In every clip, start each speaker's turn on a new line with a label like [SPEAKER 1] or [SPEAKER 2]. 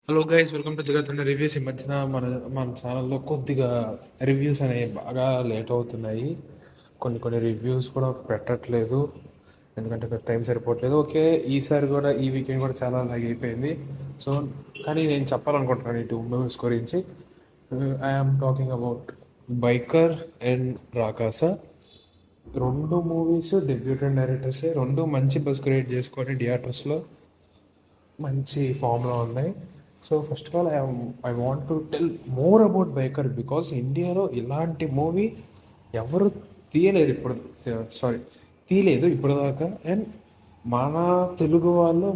[SPEAKER 1] Hello guys, welcome to జగత్ అన్న reviews. ఈ మధ్యన మన ఛానల్లో కొద్దిగా రివ్యూస్ అనేవి బాగా లేట్ అవుతున్నాయి. కొన్ని రివ్యూస్ కూడా పెట్టట్లేదు, ఎందుకంటే టైం సరిపోవట్లేదు. ఓకే, ఈసారి కూడా ఈ వీకెండ్ కూడా చాలా లాగ్ అయిపోయింది. సో కానీ నేను చెప్పాలనుకుంటున్నాను ఈ టూ మూవీస్ గురించి. I'm talking about Biker and Rakasa. రెండు మూవీస్ డెబ్యూటెంట్ డైరెక్టర్సే, రెండు మంచి బస్ క్రియేట్ చేసుకొని థియేటర్స్లో మంచి ఫామ్లో ఉన్నాయి. So first of all I want to tell more about biker because ఇండియాలో ఇలాంటి మూవీ ఎవరు తీయలేదు ఇప్పుడు, తీయలేదు ఇప్పటిదాకా. అండ్ మన తెలుగు వాళ్ళు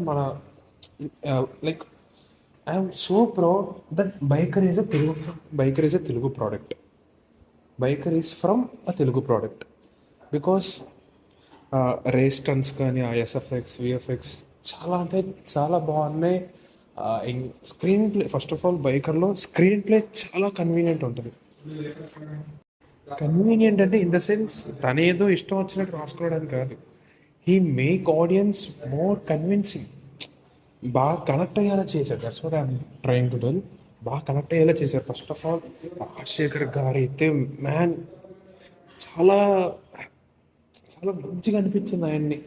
[SPEAKER 1] like I'm so proud that Biker is a Telugu product. Biker is from a Telugu product because race stunts కానీ ఆ ఎస్ఎఫ్ఎక్స్ విఎఫ్ఎక్స్ చాలా అంటే చాలా బాగున్నాయి. Screen play, first of all బైకర్లో స్క్రీన్ ప్లే చాలా కన్వీనియంట్ ఉంటుంది. కన్వీనియంట్ అంటే ఇన్ ద సెన్స్ తనేదో ఇష్టం వచ్చినట్టు రాసుకోవడానికి కాదు, he make audience more convincing. బాగా కనెక్ట్ అయ్యేలా చేశారు. That's what I'm trying to tell. బాగా కనెక్ట్ అయ్యేలా చేశారు. ఫస్ట్ ఆఫ్ ఆల్ రాజశేఖర్ గారు అయితే మ్యాన్ చాలా చాలా మంచిగా అనిపించింది ఆయన్ని.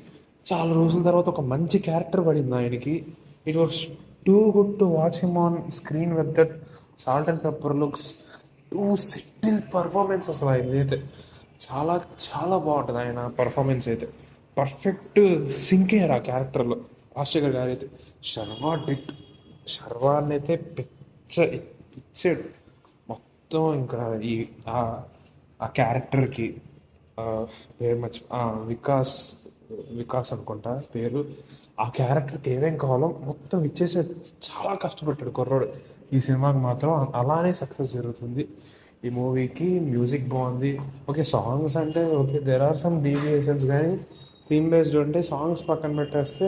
[SPEAKER 1] చాలా రోజుల తర్వాత ఒక మంచి క్యారెక్టర్ పడింది ఆయనకి. It was too good to watch him on screen with that salt and pepper looks. Two settle performance అసలు ఆయనది అయితే చాలా చాలా బాగుంటుంది. ఆయన పర్ఫార్మెన్స్ అయితే పర్ఫెక్ట్ సింక్ అయ్యారు ఆ క్యారెక్టర్లో. రాజశేఖర్ గారు అయితే శర్వాన్ని అయితే పిచ్చాడు మొత్తం. ఇంకా ఆ క్యారెక్టర్కి పేరు వికాస్ వికాస్ అనుకుంటా పేరు. ఆ క్యారెక్టర్కి ఏమేం కావాలో మొత్తం ఇచ్చేసాడు. చాలా కష్టపడ్డాడు కుర్రోడు. ఈ సినిమాకి మాత్రం అలానే సక్సెస్ జరుగుతుంది. ఈ మూవీకి మ్యూజిక్ బాగుంది. ఓకే, సాంగ్స్ అంటే okay, there are some deviations, కానీ థీమ్ బేస్డ్ ఉంటే సాంగ్స్ పక్కన పెట్టేస్తే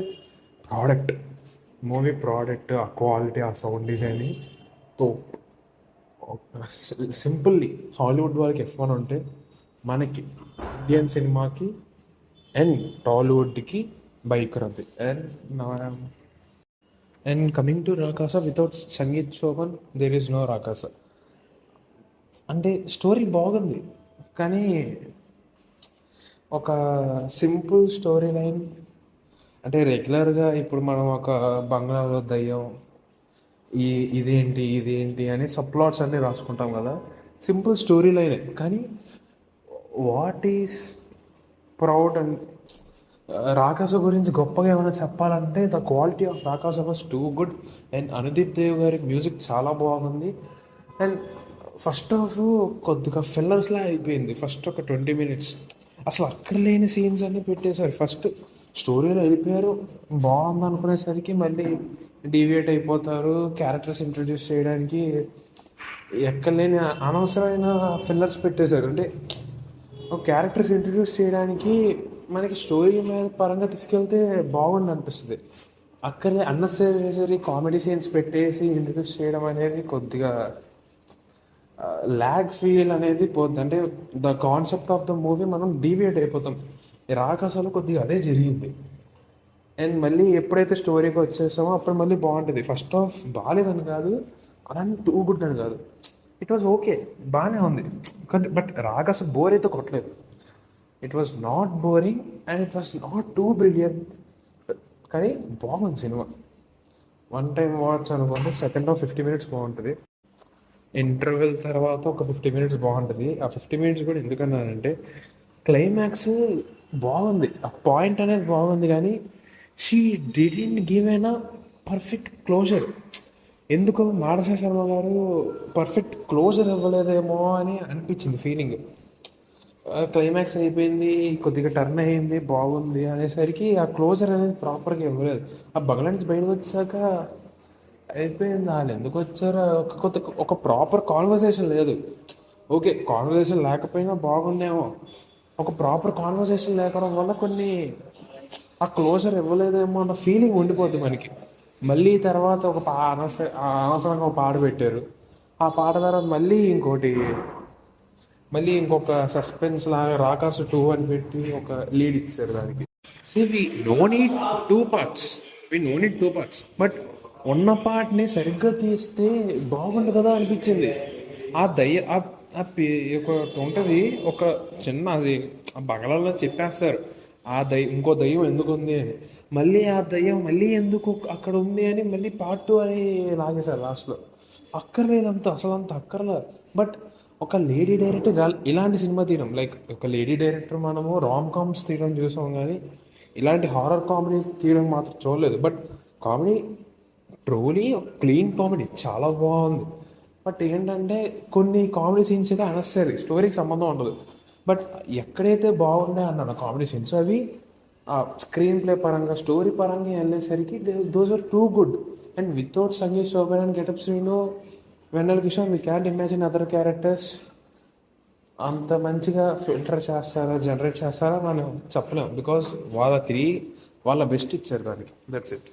[SPEAKER 1] మూవీ ప్రోడక్ట్, ఆ క్వాలిటీ, ఆ సౌండ్ డిజైన్ తో సింపుల్లీ హాలీవుడ్ వాళ్ళకి F1 ఉంటే మనకి ఇండియన్ సినిమాకి అండ్ టాలీవుడ్కి బైకర్ ఉంది. And coming to Rakasa, without Sangeet Shobhan there is no Rakasa. అంటే స్టోరీ బాగుంది, కానీ ఒక సింపుల్ స్టోరీ లైన్. అంటే రెగ్యులర్గా ఇప్పుడు మనం ఒక బంగ్లాలో దయ్యం, ఇదేంటి అని సబ్ప్లాట్స్ అన్నీ రాసుకుంటాం కదా. సింపుల్ స్టోరీ లైనే, కానీ what is proud and Rakasa గురించి గొప్పగా ఏమైనా చెప్పాలంటే the quality of Rakasa was too good. And Anudeep Dev గారి మ్యూజిక్ చాలా బాగుంది. అండ్ ఫస్ట్ హాఫ్ కొద్దిగా ఫిల్లర్స్లా అయిపోయింది. ఫస్ట్ ఒక 20 minutes అసలు అక్కడ లేని సీన్స్ అన్నీ పెట్టేశారు. ఫస్ట్ స్టోరీలో వెళ్ళిపోయారు, బాగుంది అనుకునేసరికి మళ్ళీ డీవియేట్ అయిపోతారు. క్యారెక్టర్స్ ఇంట్రడ్యూస్ చేయడానికి ఎక్కడ లేని అనవసరమైన ఫిల్లర్స్ పెట్టేశారు. అంటే ఒక క్యారెక్టర్స్ ఇంట్రడ్యూస్ చేయడానికి మనకి స్టోరీ మీద పరంగా తీసుకెళ్తే బాగుండి అనిపిస్తుంది. అక్కడే అన్నెసరీ కామెడీ సీన్స్ పెట్టేసి ఇంట్రడ్యూస్ చేయడం అనేది కొద్దిగా ల్యాగ్ ఫీల్ అనేది పోద్ది. అంటే the concept of the movie మనం డీవియేట్ అయిపోతాం. రాకాసలో కొద్దిగా అదే జరిగింది. అండ్ మళ్ళీ ఎప్పుడైతే స్టోరీకి వచ్చేసామో అప్పుడు మళ్ళీ బాగుంటుంది. ఫస్ట్ హాఫ్ బాగాలేదని కాదు, అలాంటి టూ గుడ్ అని కాదు, ఇట్ వాజ్ ఓకే, బాగానే ఉంది. బట్ రాకాస బోర్ అయితే కొట్టలేదు. It was not boring and it was not two brilliant, కానీ బాగుంది సినిమా. వన్ టైం వాచ్ అనుకుంటే సెకండ్ హాఫ్ 50 minutes బాగుంటుంది. ఇంటర్వెల్ తర్వాత ఒక 50 minutes బాగుంటుంది. ఆ 50 minutes కూడా ఎందుకన్నానంటే క్లైమాక్స్ బాగుంది, ఆ పాయింట్ అనేది బాగుంది, కానీ she didn't give an a perfect closure. ఎందుకో మానస శర్మ గారు పర్ఫెక్ట్ క్లోజర్ ఇవ్వలేదేమో అని అనిపించింది ఫీలింగ్. క్లైమాక్స్ అయిపోయింది, కొద్దిగా టర్న్ అయ్యింది, బాగుంది అనేసరికి ఆ క్లోజర్ అనేది ప్రాపర్గా ఇవ్వలేదు. ఆ బంగ్లా నుంచి బయటకు వచ్చాక అయిపోయింది, వాళ్ళు ఎందుకు వచ్చారో ఒక ప్రాపర్ కాన్వర్సేషన్ లేదు. ఓకే, కాన్వర్సేషన్ లేకపోయినా బాగుందేమో, ఒక ప్రాపర్ కాన్వర్సేషన్ లేకపోవడం వల్ల కొన్ని ఆ క్లోజర్ ఇవ్వలేదేమో అన్న ఫీలింగ్ ఉండిపోద్ది మనకి. మళ్ళీ తర్వాత అనవసరంగా ఒక పాట పెట్టారు. ఆ పాట తర్వాత మళ్ళీ ఇంకొక సస్పెన్స్ లాగా రాకాసు 2 అని పెట్టి ఒక లీడ్ ఇచ్చారు దానికి. We no need two parts but ఉన్న పాటని సరిగ్గా తీస్తే బాగుండు కదా అనిపించింది. ఆ దయ్య ఒకటి ఉంటుంది, ఒక చిన్న అది ఆ బంగ్లాలో చెప్పేస్తారు ఆ ఇంకో దయ్యం ఎందుకు ఉంది అని. మళ్ళీ ఆ దయ్యం మళ్ళీ ఎందుకు అక్కడ ఉంది అని మళ్ళీ పార్ట్ 2 అని లాగేశారు లాస్ట్లో. అక్కర్లేదంత, అసలు అంత అక్కర్లేదు. బట్ ఒక లేడీ డైరెక్టర్ ఇలాంటి సినిమా తీయడం, లైక్ ఒక లేడీ డైరెక్టర్ మనము రామ్ కామ్స్ తీయడం చూసాం కానీ ఇలాంటి హారర్ కామెడీ తీయడం మాత్రం చూడలేదు. But comedy trolley clean comedy చాలా బాగుంది. బట్ ఏంటంటే కొన్ని కామెడీ సీన్స్ అయితే అనెసరీ, స్టోరీకి సంబంధం ఉండదు. బట్ ఎక్కడైతే బాగుండే అన్నాను కామెడీ సీన్స్, అవి స్క్రీన్ ప్లే పరంగా స్టోరీ పరంగా వెళ్ళేసరికి those are too good. And without Sangeet Shobhan and Getup Srinu, Vennela Kishore, we can't imagine other characters అంత మంచిగా ఫిల్టర్ చేస్తారా, జనరేట్ చేస్తారా మనం చెప్పలేము. బికాజ్ వాళ్ళ బెస్ట్ ఇచ్చారు దానికి. That's it.